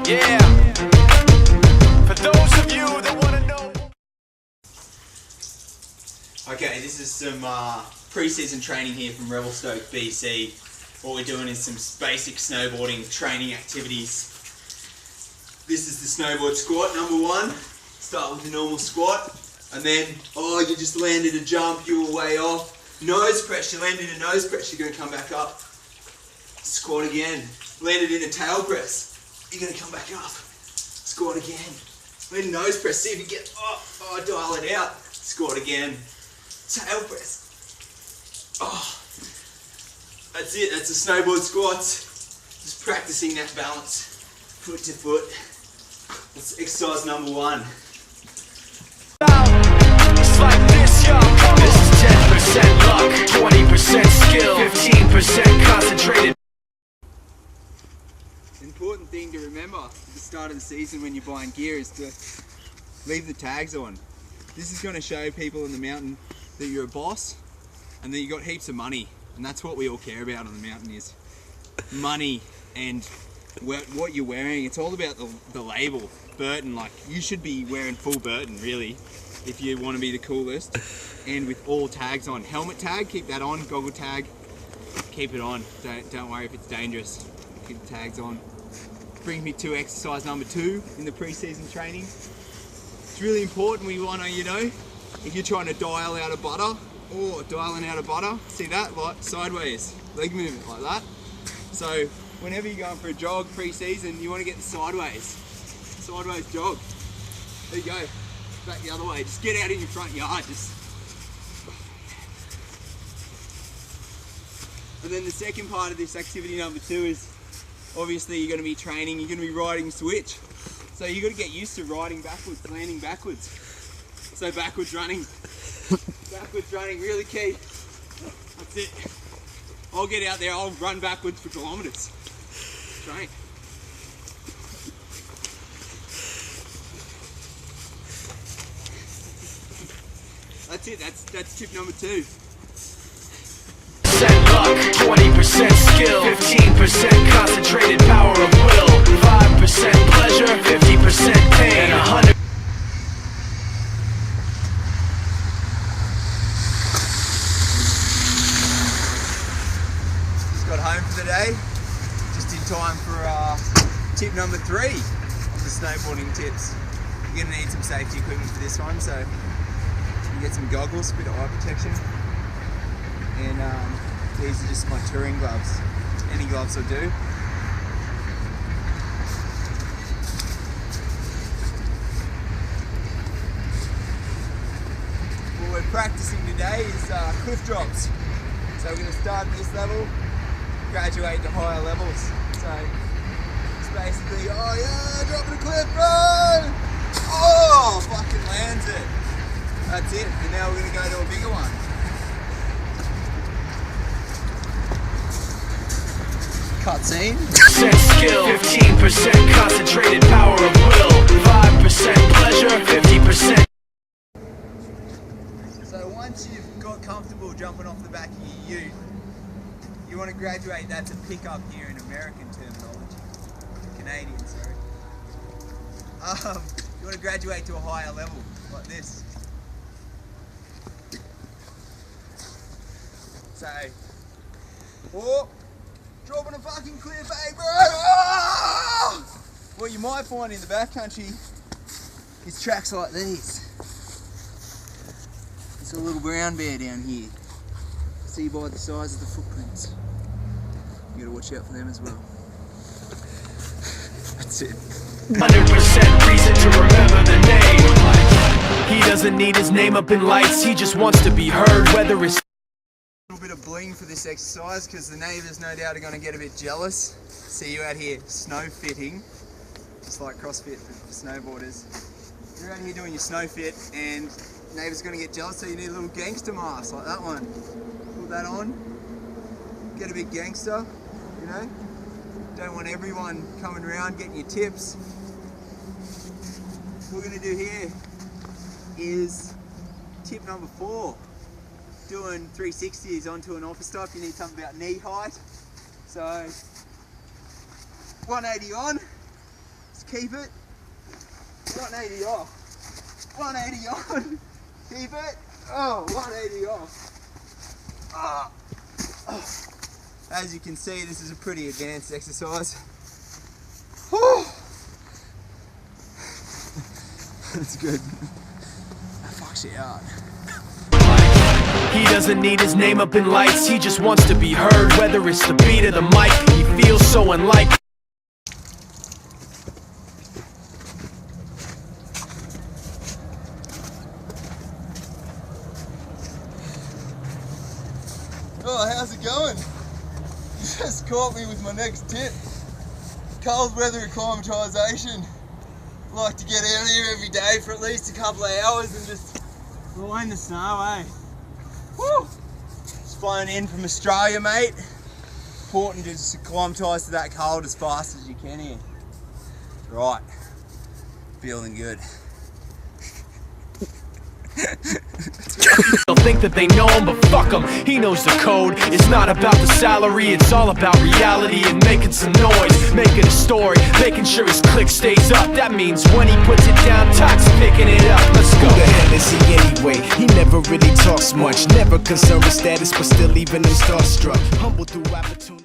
Yeah. For those of you that want to know. Okay, this is some pre-season training here from Revelstoke, BC. What we're doing is some basic snowboarding training activities. This is the snowboard squat, number one. Start with the normal squat, and then, you just landed a jump, you were way off. Nose press, you landed a nose press, you're gonna come back up. Squat again. Landed in a tail press, you're gonna come back up. Squat again. Land nose press, see if you get, dial it out. Squat again. Tail press. That's it, that's the snowboard squats. Just practicing that balance, foot to foot. That's exercise number one. It's like this, yo. This is 10% luck, 20% skill, 15% concentrated. Important thing to remember at the start of the season when you're buying gear is to leave the tags on. This is going to show people in the mountain that you're a boss and that you got heaps of money, and that's what we all care about on the mountain, is money and what you're wearing. It's all about the label. Burton, like, you should be wearing full Burton really if you want to be the coolest, and with all tags on. Helmet tag, keep that on. Goggle tag, keep it on. Don't worry if it's dangerous, keep the tags on. Brings me to exercise number 2 in the pre-season training. It's really important. We want to, if you're trying to dial out a butter, or dialing out a butter, see that, like sideways, leg movement like that. So whenever you're going for a jog pre-season, you want to get the sideways jog. There you go, back the other way. Just get out in your front yard, And then the second part of this activity number 2 is, obviously you're going to be training, you're going to be riding switch. So you've got to get used to riding backwards, landing backwards. So backwards running, really key. That's it. I'll get out there, I'll run backwards for kilometres. Train. That's it, that's tip number 2. Luck, 20% skill, 15% concentrated power of will, 5% pleasure, 50% pain, and 100. Just got home for the day, just in time for tip number 3 of the snowboarding tips. You're going to need some safety equipment for this one, so you get some goggles, a bit of eye protection, and these are just my touring gloves. Any gloves will do. What we're practicing today is cliff drops. So we're going to start at this level, graduate to higher levels. So it's basically, dropping a cliff, bro! Fucking lands it. That's it. And now we're going to go to a bigger one. Cutscene. Skill, 15% concentrated power of will, 5% pleasure, 50%. So once you've got comfortable jumping off the back of your ute, you want to graduate that to pick up here in American terminology. Canadian, sorry. You want to graduate to a higher level, like this. So, dropping a fucking cliff, hey bro! What you might find in the backcountry is tracks like these. There's a little brown bear down here. See by the size of the footprints. You gotta watch out for them as well. That's it. 100% reason to remember the name. He doesn't need his name up in lights, he just wants to be heard, whether it's A little bit of bling for this exercise because the neighbours no doubt are going to get a bit jealous. See you out here snow fitting, just like CrossFit for snowboarders. You're out here doing your snow fit and neighbours are going to get jealous, so you need a little gangster mask like that one. Put that on, get a bit gangster, Don't want everyone coming around getting your tips. What we're going to do here is tip number 4. Doing 360s onto an office stop, you need something about knee height. So 180 on, Just keep it. 180 off. 180 on. Keep it. Oh, 180 off. Oh. Oh. As you can see, this is a pretty advanced exercise. Whew. That's good. That fucks you out. He doesn't need his name up in lights, he just wants to be heard. Whether it's the beat or the mic, he feels so unlike. Oh, how's it going? You just caught me with my next tip. Cold weather acclimatisation. Like to get out here every day for at least a couple of hours and just blow in the snow, eh? Woo! Just flown in from Australia, mate. Important to just acclimatise to that cold as fast as you can here. Right. Feeling good. They'll think that they know him, but fuck him, he knows the code. It's not about the salary, it's all about reality and making some noise, making a story, making sure his click stays up. That means when he puts it down, Tox picking it up. Let's go. Who the hell is he anyway? He never really talks much, never concerned with status, but still leaving him starstruck. Humble through opportunity.